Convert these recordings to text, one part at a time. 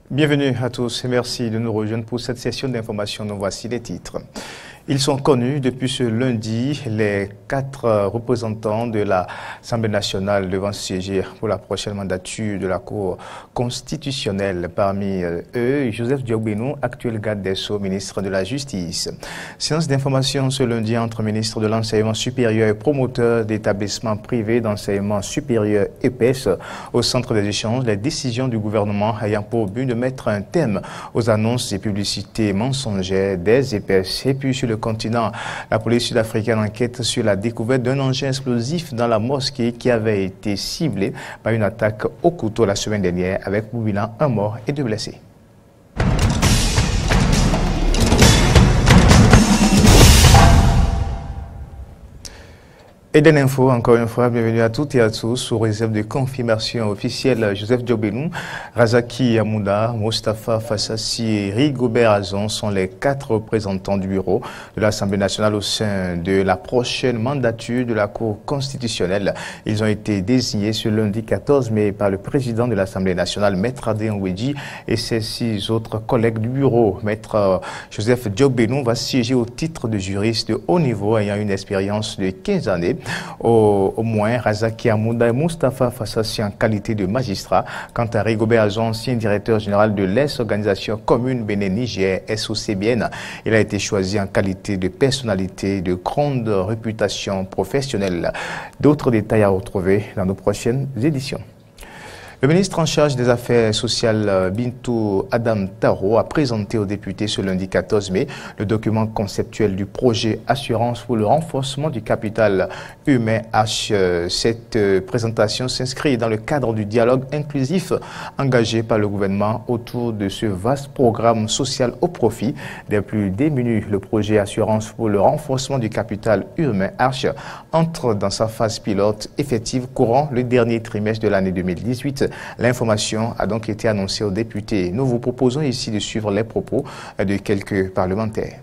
Bienvenue à tous et merci de nous rejoindre pour cette session d'information. Nous voici les titres. Ils sont connus depuis ce lundi. Les 4 représentants de l'Assemblée nationale devant siéger pour la prochaine mandature de la Cour constitutionnelle. Parmi eux, Joseph Diogbenou, actuel garde des Sceaux, ministre de la Justice. Séance d'information ce lundi entre ministre de l'Enseignement supérieur et promoteur d'établissements privés d'enseignement supérieur EPS au centre des échanges. Les décisions du gouvernement ayant pour but de mettre un terme aux annonces et publicités mensongères des EPS. Et puis sur le continent, la police sud-africaine enquête sur la découverte d'un engin explosif dans la mosquée qui avait été ciblé par une attaque au couteau la semaine dernière avec pour bilan 1 mort et 2 blessés. Eden Info, encore une fois, bienvenue à toutes et à tous. Sous réserve de confirmation officielle, Joseph Diogbenou, Razaki Amouda, Moustapha Fassassi et Rigobert Azon sont les 4 représentants du bureau de l'Assemblée nationale au sein de la prochaine mandature de la Cour constitutionnelle. Ils ont été désignés ce lundi 14 mai par le président de l'Assemblée nationale, Maître Adrien Ouedji, et ses 6 autres collègues du bureau. Maître Joseph Diogbenou va siéger au titre de juriste de haut niveau ayant une expérience de 15 années. Au moins, Razaki Amouda et Moustapha Fassassi en qualité de magistrat. Quant à Rigobert Azon, ancien directeur général de l'Organisation commune Bénin-Niger, SOCBN, il a été choisi en qualité de personnalité de grande réputation professionnelle. D'autres détails à retrouver dans nos prochaines éditions. Le ministre en charge des Affaires sociales, Bintou Adam Taro, a présenté aux députés ce lundi 14 mai le document conceptuel du projet Assurance pour le renforcement du capital humain H. Cette présentation s'inscrit dans le cadre du dialogue inclusif engagé par le gouvernement autour de ce vaste programme social au profit des plus démunis. Le projet Assurance pour le renforcement du capital humain H entre dans sa phase pilote effective courant le dernier trimestre de l'année 2018. L'information a donc été annoncée aux députés. Nous vous proposons ici de suivre les propos de quelques parlementaires.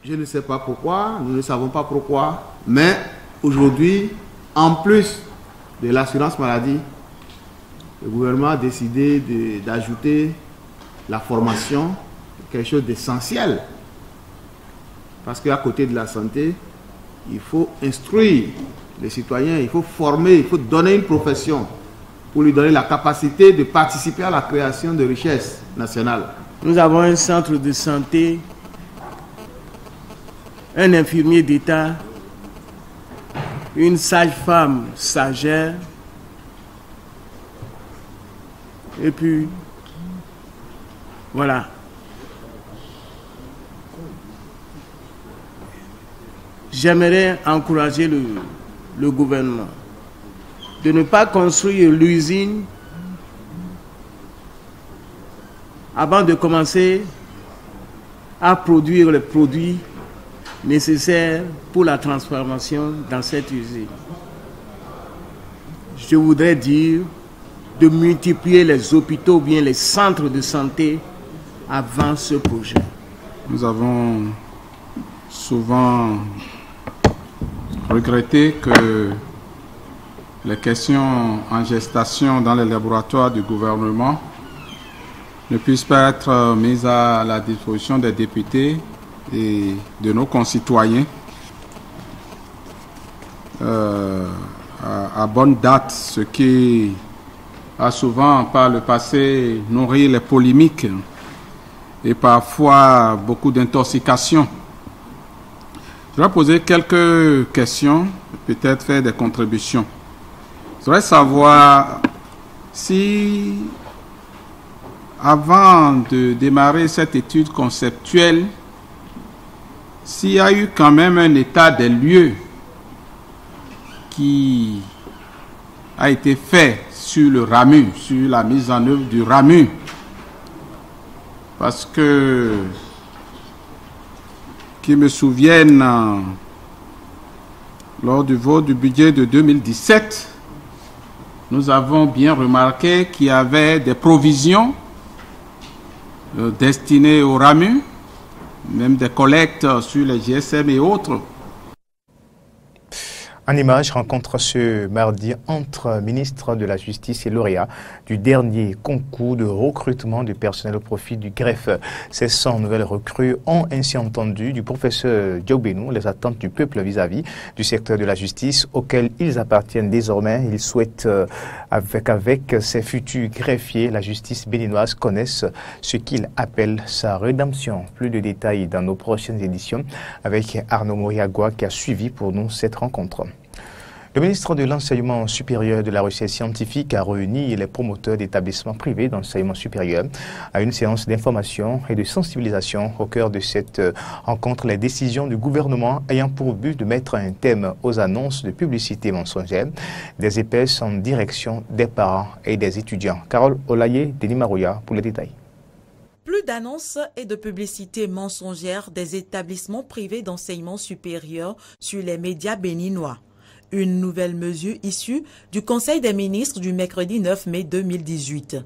Je ne sais pas pourquoi, nous ne savons pas pourquoi, mais aujourd'hui, en plus de l'assurance maladie, le gouvernement a décidé d'ajouter la formation, quelque chose d'essentiel. Parce qu'à côté de la santé, il faut instruire les citoyens, il faut former, il faut donner une profession pour lui donner la capacité de participer à la création de richesses nationales. Nous avons un centre de santé, un infirmier d'État, une sage-femme sagère, et puis voilà. J'aimerais encourager le gouvernement de ne pas construire l'usine avant de commencer à produire les produits nécessaires pour la transformation dans cette usine. Je voudrais dire de multiplier les hôpitaux ou bien les centres de santé avant ce projet. Nous avons souvent regretté que les questions en gestation dans les laboratoires du gouvernement ne puissent pas être mises à la disposition des députés et de nos concitoyens à bonne date, ce qui a souvent par le passé nourri les polémiques et parfois beaucoup d'intoxication. Je vais poser quelques questions, peut-être faire des contributions. Je voudrais savoir si, avant de démarrer cette étude conceptuelle, s'il y a eu quand même un état des lieux qui a été fait sur le RAMU, sur la mise en œuvre du RAMU. Parce que, qui me souviennent, lors du vote du budget de 2017, nous avons bien remarqué qu'il y avait des provisions destinées au RAMU, même des collectes sur les GSM et autres. En image, rencontre ce mardi entre ministre de la Justice et lauréat du dernier concours de recrutement du personnel au profit du greffe. Ces 100 nouvelles recrues ont ainsi entendu du professeur Diogbenou les attentes du peuple vis-à-vis du secteur de la justice auquel ils appartiennent désormais. Ils souhaitent, avec ses futurs greffiers, la justice béninoise connaisse ce qu'ils appellent sa rédemption. Plus de détails dans nos prochaines éditions avec Arnaud Moriagua qui a suivi pour nous cette rencontre. Le ministre de l'Enseignement supérieur et de la Recherche scientifique a réuni les promoteurs d'établissements privés d'enseignement supérieur à une séance d'information et de sensibilisation. Au cœur de cette rencontre, les décisions du gouvernement ayant pour but de mettre un thème aux annonces de publicité mensongère, des épaisses en direction des parents et des étudiants. Carole Olaye, Denis Marouya pour les détails. Plus d'annonces et de publicités mensongères des établissements privés d'enseignement supérieur sur les médias béninois. Une nouvelle mesure issue du Conseil des ministres du mercredi 9 mai 2018.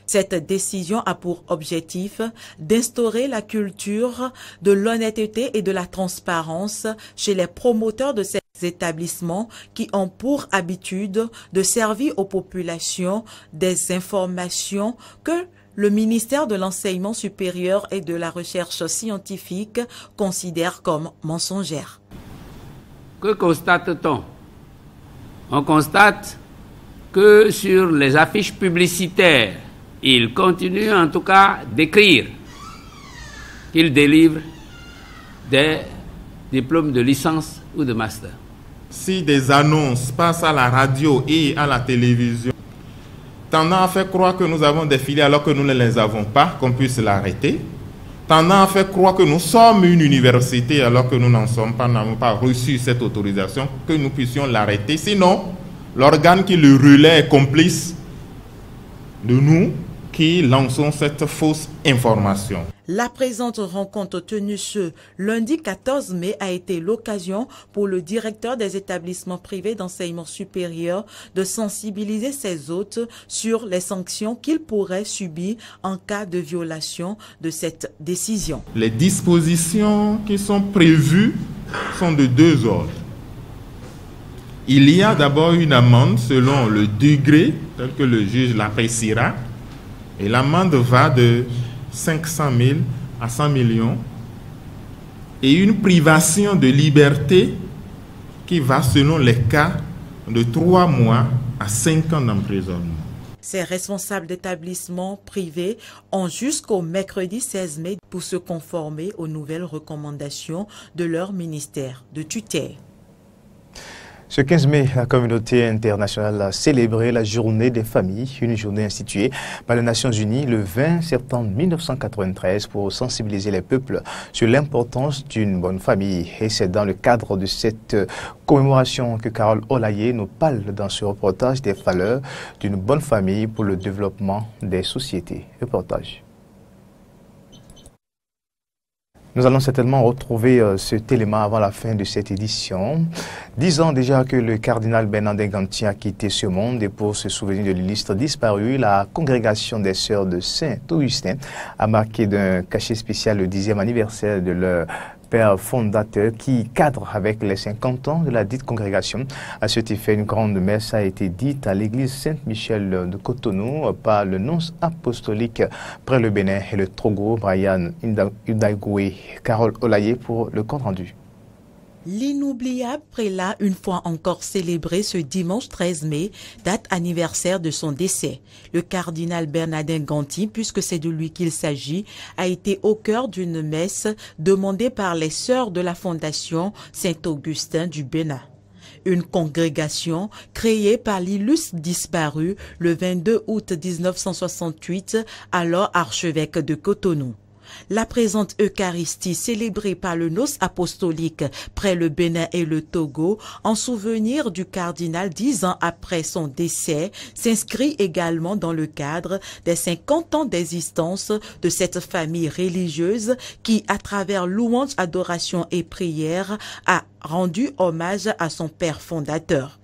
Cette décision a pour objectif d'instaurer la culture de l'honnêteté et de la transparence chez les promoteurs de ces établissements qui ont pour habitude de servir aux populations des informations que le ministère de l'Enseignement supérieur et de la Recherche scientifique considère comme mensongères. Que constate-t-on? On constate que sur les affiches publicitaires, ils continuent en tout cas d'écrire qu'ils délivrent des diplômes de licence ou de master. Si des annonces passent à la radio et à la télévision, tendant à faire croire que nous avons des filiales alors que nous ne les avons pas, qu'on puisse l'arrêter, tendant à faire croire que nous sommes une université alors que nous n'en sommes pas, n'avons pas reçu cette autorisation, que nous puissions l'arrêter. Sinon, l'organe qui le relaie est complice de nous qui lançons cette fausse information. La présente rencontre tenue ce lundi 14 mai a été l'occasion pour le directeur des établissements privés d'enseignement supérieur de sensibiliser ses hôtes sur les sanctions qu'ils pourraient subir en cas de violation de cette décision. Les dispositions qui sont prévues sont de deux ordres. Il y a d'abord une amende selon le degré tel que le juge l'appréciera. Et l'amende va de 500 000 à 100 millions. Et une privation de liberté qui va, selon les cas, de 3 mois à 5 ans d'emprisonnement. Ces responsables d'établissements privés ont jusqu'au mercredi 16 mai pour se conformer aux nouvelles recommandations de leur ministère de tutelle. Ce 15 mai, la communauté internationale a célébré la journée des familles, une journée instituée par les Nations Unies le 20 septembre 1993 pour sensibiliser les peuples sur l'importance d'une bonne famille. Et c'est dans le cadre de cette commémoration que Carole Olaye nous parle dans ce reportage des valeurs d'une bonne famille pour le développement des sociétés. Reportage. Nous allons certainement retrouver cet élément avant la fin de cette édition. 10 ans déjà que le cardinal Bernardin Ganty a quitté ce monde et pour se souvenir de l'illustre disparu, la congrégation des sœurs de Saint-Augustin a marqué d'un cachet spécial le 10e anniversaire de leur père fondateur qui cadre avec les 50 ans de la dite congrégation. À cet effet, une grande messe a été dite à l'église Saint-Michel de Cotonou par le nonce apostolique près le Bénin et le Togo, Brian Udagoué. Carole Olaye pour le compte rendu. L'inoubliable prélat, une fois encore célébré ce dimanche 13 mai, date anniversaire de son décès. Le cardinal Bernardin Ganty, puisque c'est de lui qu'il s'agit, a été au cœur d'une messe demandée par les sœurs de la fondation Saint-Augustin du Bénin. Une congrégation créée par l'illustre disparu le 22 août 1968, alors archevêque de Cotonou. La présente Eucharistie célébrée par le nonce apostolique près le Bénin et le Togo en souvenir du cardinal 10 ans après son décès s'inscrit également dans le cadre des 50 ans d'existence de cette famille religieuse qui, à travers louanges, adoration et prières, a rendu hommage à son père fondateur.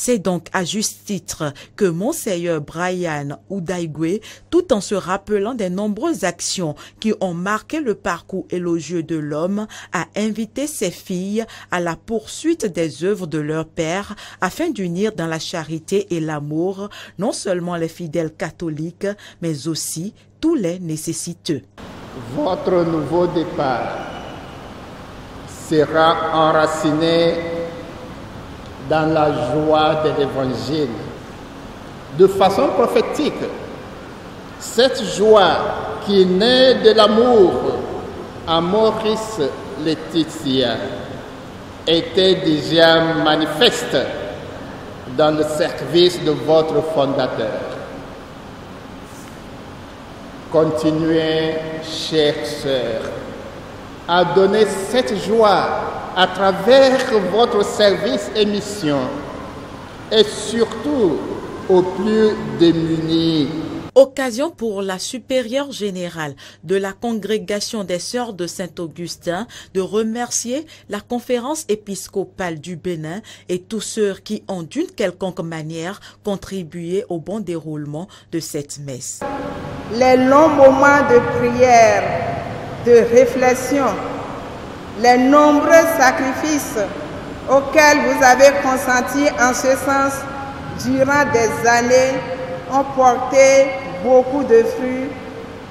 C'est donc à juste titre que Monseigneur Brian Udaigwe, tout en se rappelant des nombreuses actions qui ont marqué le parcours élogieux de l'homme, a invité ses filles à la poursuite des œuvres de leur père afin d'unir dans la charité et l'amour non seulement les fidèles catholiques, mais aussi tous les nécessiteux. Votre nouveau départ sera enraciné dans la joie de l'Évangile. De façon prophétique, cette joie qui naît de l'amour à Maurice Laetitia était déjà manifeste dans le service de votre fondateur. Continuez, chères sœurs, à donner cette joie à travers votre service et mission, et surtout aux plus démunis. Occasion pour la supérieure générale de la congrégation des Sœurs de Saint-Augustin de remercier la conférence épiscopale du Bénin et tous ceux qui ont d'une quelconque manière contribué au bon déroulement de cette messe. Les longs moments de prière, de réflexion, les nombreux sacrifices auxquels vous avez consenti en ce sens durant des années ont porté beaucoup de fruits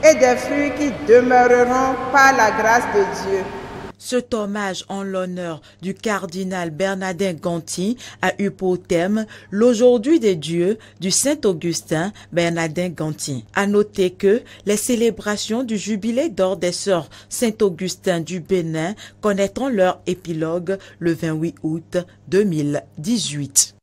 et des fruits qui demeureront par la grâce de Dieu. Cet hommage en l'honneur du cardinal Bernardin Gonti a eu pour thème l'aujourd'hui des dieux du Saint-Augustin Bernardin Gonti. À noter que les célébrations du jubilé d'or des Sœurs Saint-Augustin du Bénin connaîtront leur épilogue le 28 août 2018.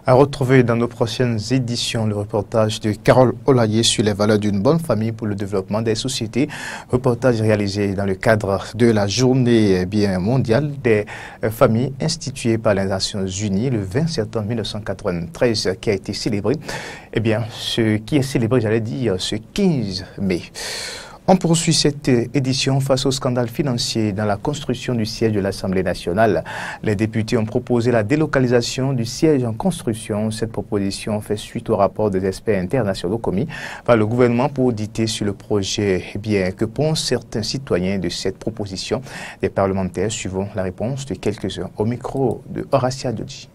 À retrouver dans nos prochaines éditions le reportage de Carole Olaye sur les valeurs d'une bonne famille pour le développement des sociétés. Reportage réalisé dans le cadre de la journée mondiale des familles instituée par les Nations Unies le 20 septembre 1993 qui a été célébré. Eh bien, ce qui est célébré, j'allais dire, ce 15 mai. On poursuit cette édition face au scandale financier dans la construction du siège de l'Assemblée nationale. Les députés ont proposé la délocalisation du siège en construction. Cette proposition fait suite au rapport des experts internationaux commis par le gouvernement pour auditer sur le projet. Eh bien, que pensent certains citoyens de cette proposition des parlementaires? Suivons la réponse de quelques-uns au micro de Horacia Djodji.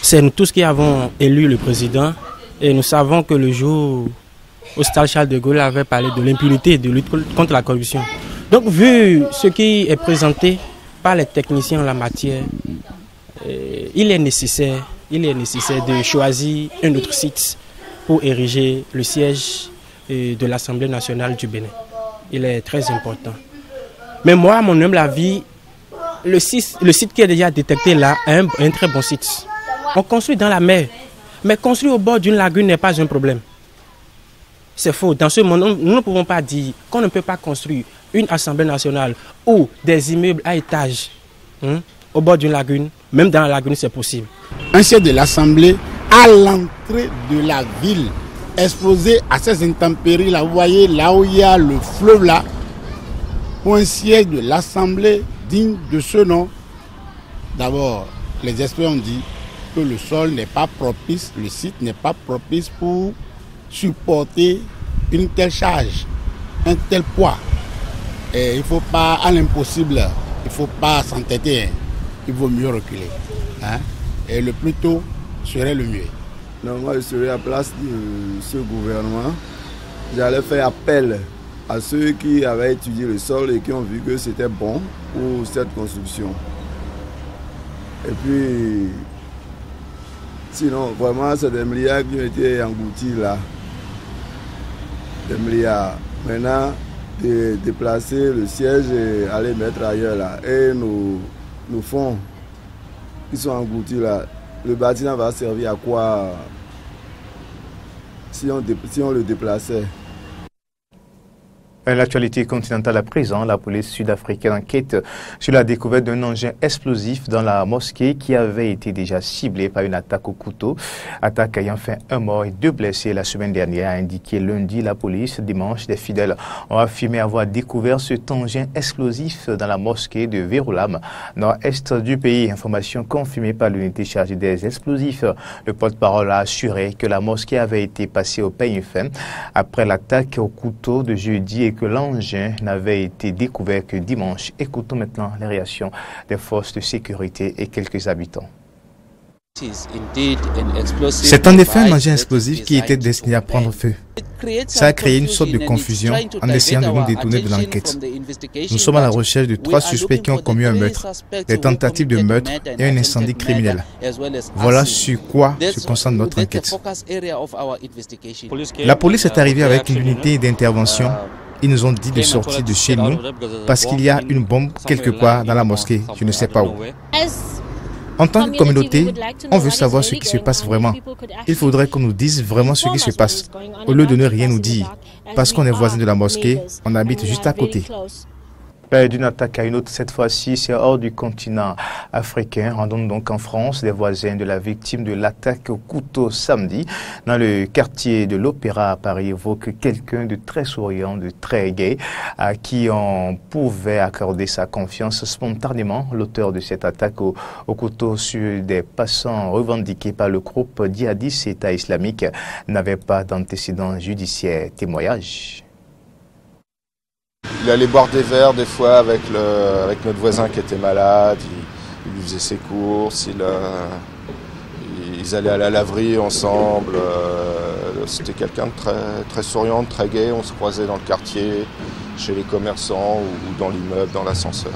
C'est nous tous qui avons élu le président et nous savons que le jour au stade Charles de Gaulle avait parlé de l'impunité et de lutte contre la corruption. Donc, vu ce qui est présenté par les techniciens en la matière, il est nécessaire de choisir un autre site pour ériger le siège de l'Assemblée nationale du Bénin. Il est très important. Mais moi, à mon humble avis, le site qui est déjà détecté là est un très bon site. On construit dans la mer, mais construire au bord d'une lagune n'est pas un problème. C'est faux. Dans ce monde, nous ne pouvons pas dire qu'on ne peut pas construire une Assemblée nationale ou des immeubles à étages au bord d'une lagune. Même dans la lagune, c'est possible. Un siège de l'Assemblée à l'entrée de la ville, exposé à ces intempéries. Là, vous voyez, là où il y a le fleuve là, pour un siège de l'Assemblée digne de ce nom. D'abord, les experts ont dit que le sol n'est pas propice, le site n'est pas propice pour supporter une telle charge, un tel poids. Et il ne faut pas, à l'impossible, il ne faut pas s'entêter, il vaut mieux reculer. Et le plus tôt serait le mieux. Donc moi je serais à la place de ce gouvernement. J'allais faire appel à ceux qui avaient étudié le sol et qui ont vu que c'était bon pour cette construction. Et puis, sinon, vraiment, c'est des milliards qui ont été engloutis là. Des milliards. Maintenant, de déplacer le siège et aller mettre ailleurs là. Et nos fonds qui sont engloutis là, le bâtiment va servir à quoi si on le déplaçait? L'actualité continentale à présent, la police sud-africaine enquête sur la découverte d'un engin explosif dans la mosquée qui avait été déjà ciblé par une attaque au couteau. Attaque ayant fait 1 mort et 2 blessés la semaine dernière, a indiqué lundi la police. Dimanche, des fidèles ont affirmé avoir découvert cet engin explosif dans la mosquée de Verulam, nord-est du pays. Information confirmée par l'unité chargée des explosifs. Le porte-parole a assuré que la mosquée avait été passée au peigne fin après l'attaque au couteau de jeudi et que l'engin n'avait été découvert que dimanche. Écoutons maintenant les réactions des forces de sécurité et quelques habitants. C'est en effet un engin explosif qui était destiné à prendre feu. Ça a créé une sorte de confusion en essayant de nous détourner de l'enquête. Nous sommes à la recherche de 3 suspects qui ont commis un meurtre, des tentatives de meurtre et un incendie criminel. Voilà sur quoi se concentre notre enquête. La police est arrivée avec une unité d'intervention. Ils nous ont dit de sortir de chez nous parce qu'il y a une bombe quelque part dans la mosquée, je ne sais pas où. En tant que communauté, on veut savoir ce qui se passe vraiment. Il faudrait qu'on nous dise vraiment ce qui se passe, au lieu de ne rien nous dire. Parce qu'on est voisins de la mosquée, on habite juste à côté. D'une attaque à une autre, cette fois-ci, c'est hors du continent africain. Rendons donc en France, les voisins de la victime de l'attaque au couteau samedi dans le quartier de l'Opéra à Paris évoquent quelqu'un de très souriant, de très gai, à qui on pouvait accorder sa confiance spontanément. L'auteur de cette attaque au couteau sur des passants revendiqués par le groupe djihadiste État islamique n'avait pas d'antécédent judiciaire. Témoignage. Il allait boire des verres des fois avec notre voisin qui était malade, il lui faisait ses courses, ils allaient à la laverie ensemble. C'était quelqu'un de très, très souriant, très gai. On se croisait dans le quartier, chez les commerçants ou dans l'immeuble, dans l'ascenseur.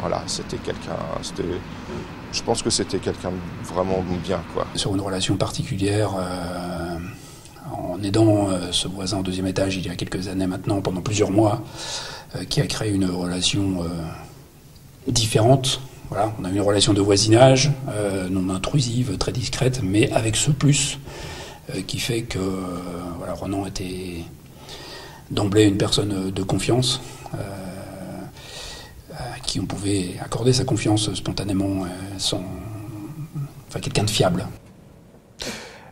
Voilà, c'était quelqu'un, je pense que c'était quelqu'un de vraiment bien, quoi. Sur une relation particulière, en aidant ce voisin au 2e étage il y a quelques années maintenant, pendant plusieurs mois, qui a créé une relation différente. Voilà, on a une relation de voisinage, non intrusive, très discrète, mais avec ce plus qui fait que voilà, Ronan était d'emblée une personne de confiance, à qui on pouvait accorder sa confiance spontanément, quelqu'un de fiable.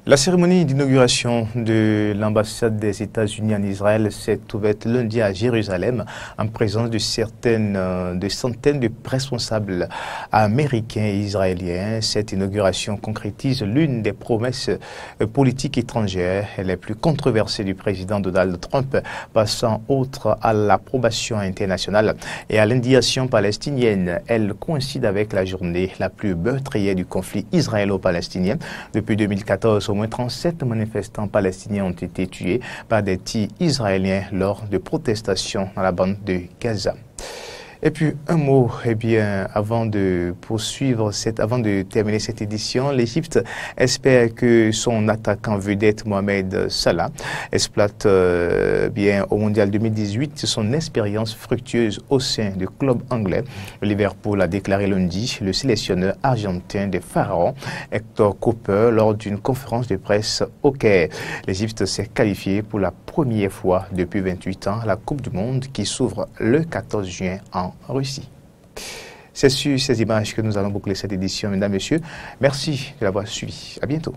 La cérémonie d'inauguration de l'ambassade des États-Unis en Israël s'est ouverte lundi à Jérusalem en présence de centaines de responsables américains et israéliens. Cette inauguration concrétise l'une des promesses politiques étrangères les plus controversées du président Donald Trump, passant outre à l'approbation internationale et à l'indignation palestinienne. Elle coïncide avec la journée la plus meurtrière du conflit israélo-palestinien. Depuis 2014, au moins 37 manifestants palestiniens ont été tués par des tirs israéliens lors de protestations dans la bande de Gaza. Et puis un mot, avant de terminer cette édition, l'Égypte espère que son attaquant vedette Mohamed Salah exploite au Mondial 2018 son expérience fructueuse au sein du club anglais. Le Liverpool a déclaré lundi le sélectionneur argentin des Pharaons, Hector Cooper, lors d'une conférence de presse au Caire. L'Égypte s'est qualifiée pour la première fois depuis 28 ans à la Coupe du Monde qui s'ouvre le 14 juin en Russie. C'est sur ces images que nous allons boucler cette édition, mesdames et messieurs. Merci de l'avoir suivi. À bientôt.